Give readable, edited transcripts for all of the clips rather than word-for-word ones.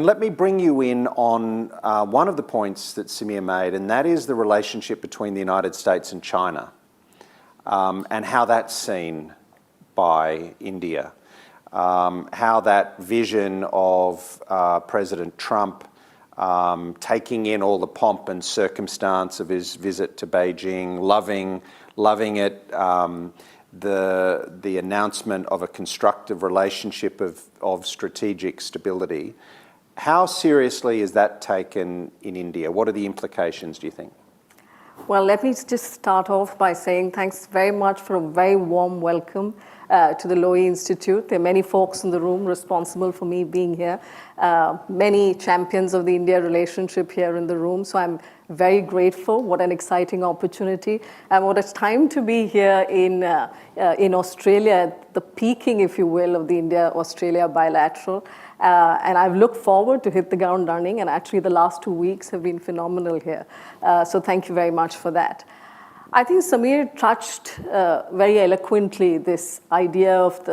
Let me bring you in on one of the points that Samir made, and that is the relationship between the United States and China, and how that's seen by India. How that vision of President Trump taking in all the pomp and circumstance of his visit to Beijing, loving it, the announcement of a constructive relationship of strategic stability. How seriously is that taken in India? What are the implications, do you think? Well, let me just start off by saying thanks very much for a very warm welcome to the Lowy Institute. There are many folks in the room responsible for me being here, many champions of the India relationship here in the room, so I'm very grateful. What an exciting opportunity, and what a time to be here in Australia, the peaking, if you will, of the India-Australia bilateral. And I've looked forward to hit the ground running, and actually the last 2 weeks have been phenomenal here. So thank you very much for that. I think Samir touched very eloquently this idea of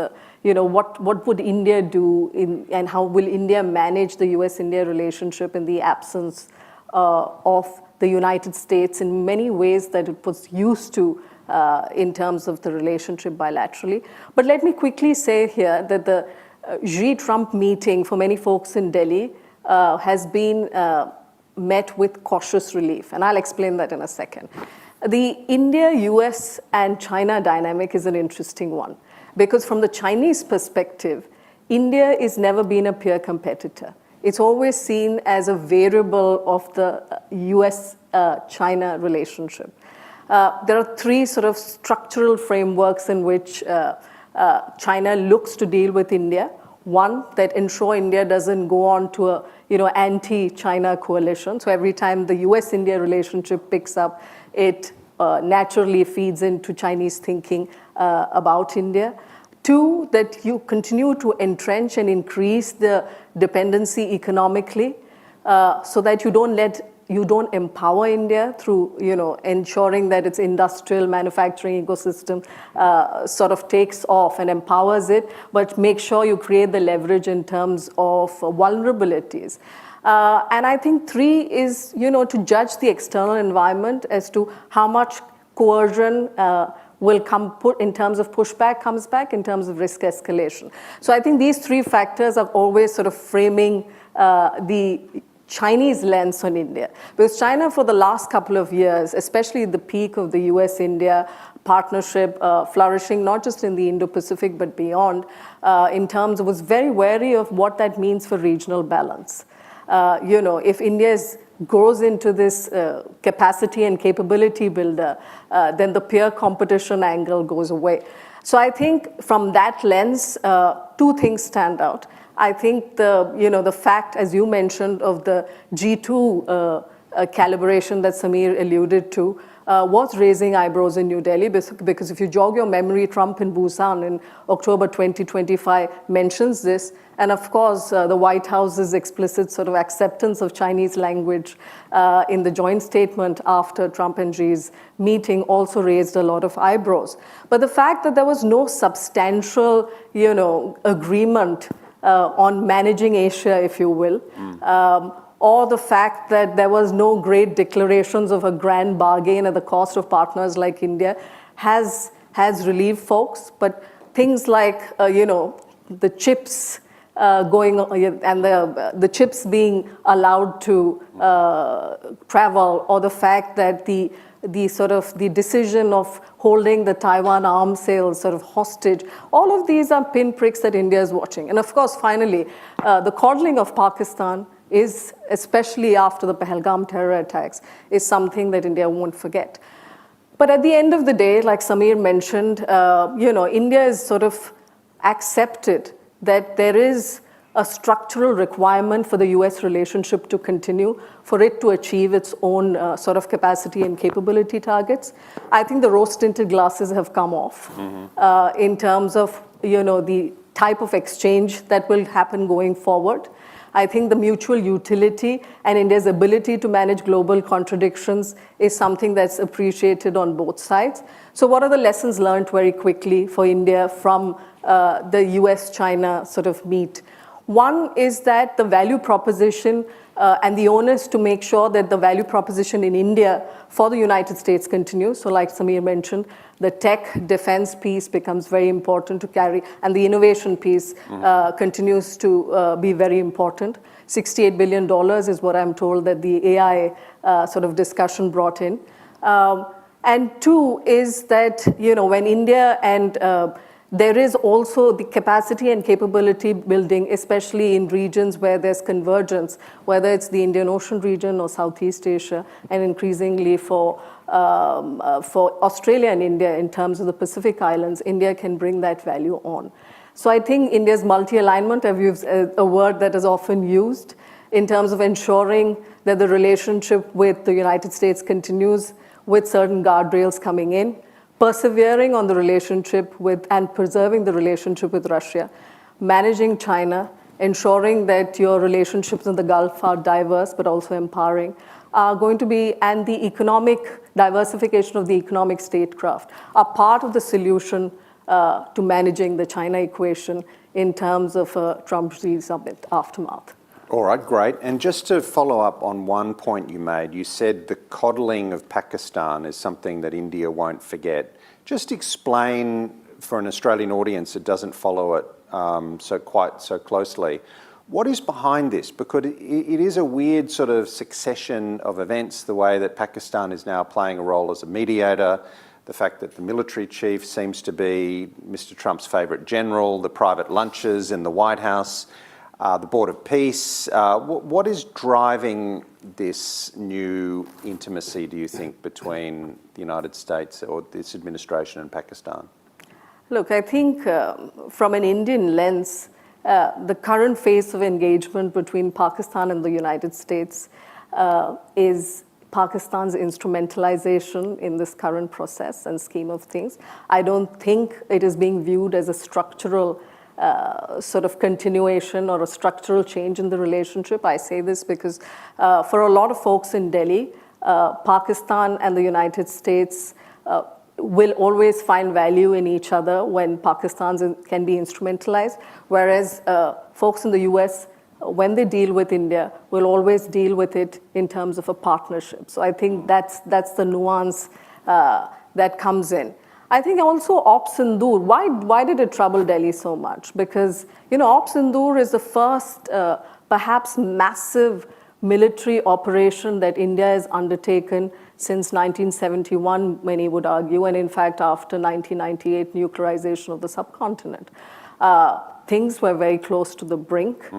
what would India do and how will India manage the US-India relationship in the absence of the United States in many ways that it was used to in terms of the relationship bilaterally. But let me quickly say here that the Xi-Trump meeting for many folks in Delhi has been met with cautious relief, and I'll explain that in a second. The India, US, and China dynamic is an interesting one because from the Chinese perspective, India has never been a peer competitor. It's always seen as a variable of the US-China relationship. There are three sort of structural frameworks in which China looks to deal with India. One, that ensure India doesn't go on to a anti-China coalition. So every time the US-India relationship picks up, it naturally feeds into Chinese thinking about India. Two, that you continue to entrench and increase the dependency economically so that you don't empower India through ensuring that its industrial manufacturing ecosystem sort of takes off and empowers it, but make sure you create the leverage in terms of vulnerabilities. And I think three is to judge the external environment as to how much coercion will come in terms of pushback comes back in terms of risk escalation. So I think these three factors are always sort of framing the Chinese lens on India. Because China for the last couple of years, especially the peak of the US-India partnership flourishing, not just in the Indo-Pacific but beyond, in terms of was very wary of what that means for regional balance. If India grows into this capacity and capability builder, then the peer competition angle goes away. So I think from that lens, two things stand out. I think the fact, as you mentioned, of the G2 calibration that Samir alluded to was raising eyebrows in New Delhi because if you jog your memory, Trump in Busan in October 2025 mentions this. And of course, the White House's explicit sort of acceptance of Chinese language in the joint statement after Trump and Xi's meeting also raised a lot of eyebrows. But the fact that there was no substantial, agreement on managing Asia, if you will, or the fact that there was no great declarations of a grand bargain at the cost of partners like India has relieved folks. But things like, the chips going and the chips being allowed to travel, or the fact that the decision of holding the Taiwan arms sales sort of hostage, all of these are pinpricks that India is watching. And of course, finally, the coddling of Pakistan is, especially after the Pahalgam terror attacks, is something that India won't forget. But at the end of the day, like Samir mentioned, India is sort of accepted that there is a structural requirement for the US relationship to continue, for it to achieve its own sort of capacity and capability targets. I think the rose-tinted glasses have come off in terms of the type of exchange that will happen going forward. I think the mutual utility and India's ability to manage global contradictions is something that's appreciated on both sides. So what are the lessons learned very quickly for India from the US-China sort of meet? One is that the value proposition and the onus to make sure that the value proposition in India for the United States continues. So like Samir mentioned, the tech defense piece becomes very important to carry, and the innovation piece continues to be very important. $68 billion is what I'm told that the AI sort of discussion brought in. And two is that, when India and there is also the capacity and capability building, especially in regions where there's convergence, whether it's the Indian Ocean region or Southeast Asia, and increasingly for Australia and India in terms of the Pacific Islands, India can bring that value on. So I think India's multi-alignment, I've used a word that is often used, in terms of ensuring that the relationship with the United States continues with certain guardrails coming in, persevering on the relationship with and preserving the relationship with Russia, managing China, ensuring that your relationships in the Gulf are diverse but also empowering, are going to be, and the economic diversification of the economic statecraft are part of the solution to managing the China equation in terms of a Trump-Xi summit aftermath. All right, great. And just to follow up on one point you made, you said the coddling of Pakistan is something that India won't forget. Just explain for an Australian audience that doesn't follow it so closely, what is behind this? Because it is a weird sort of succession of events, the way that Pakistan is now playing a role as a mediator, the fact that the military chief seems to be Mr. Trump's favourite general, the private lunches in the White House, the Board of Peace. What is driving this new intimacy, do you think, between the United States or this administration and Pakistan? Look, I think from an Indian lens, the current phase of engagement between Pakistan and the United States is Pakistan's instrumentalization in this current process and scheme of things. I don't think it is being viewed as a structural sort of continuation or a structural change in the relationship. I say this because for a lot of folks in Delhi, Pakistan and the United States will always find value in each other when Pakistan can be instrumentalized, whereas folks in the US, when they deal with India, will always deal with it in terms of a partnership. So I think that's the nuance that comes in. I think also Op Sindoor, why did it trouble Delhi so much? Because, Op Sindoor is the first perhaps massive military operation that India has undertaken since 1971, many would argue, and in fact after 1998 nuclearization of the subcontinent. Things were very close to the brink.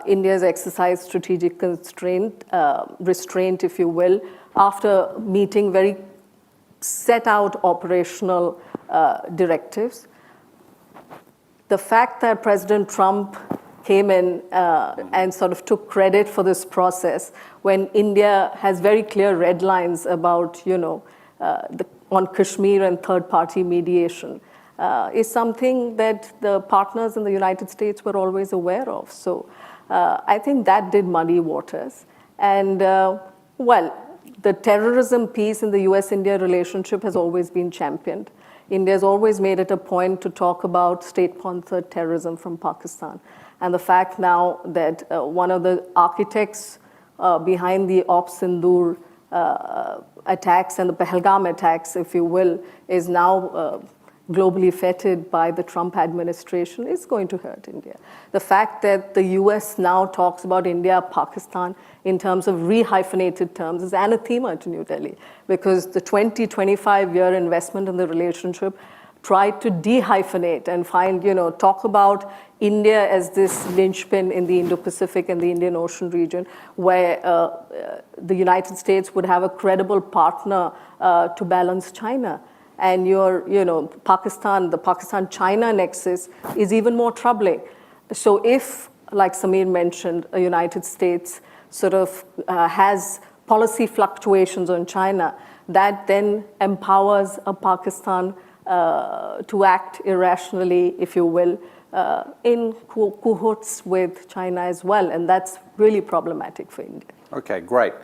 India's exercised strategic restraint, if you will, after meeting very set out operational directives. The fact that President Trump came in and sort of took credit for this process when India has very clear red lines about, on Kashmir and third-party mediation is something that the partners in the United States were always aware of. So I think that did muddy waters. And, the terrorism piece in the US-India relationship has always been championed. India has always made it a point to talk about state-sponsored terrorism from Pakistan. And the fact now that one of the architects behind the Op Sindoor attacks and the Pahalgam attacks, if you will, is now globally feted by the Trump administration is going to hurt India. The fact that the US now talks about India, Pakistan in terms of rehyphenated terms is anathema to New Delhi, because the 20-25-year investment in the relationship tried to dehyphenate and talk about India as this linchpin in the Indo-Pacific and the Indian Ocean region, where the United States would have a credible partner to balance China. And the Pakistan-China nexus is even more troubling. So if, like Samir mentioned, the United States sort of has policy fluctuations on China, that then empowers a Pakistan to act irrationally, if you will, in cohorts with China as well. And that's really problematic for India. Okay, great.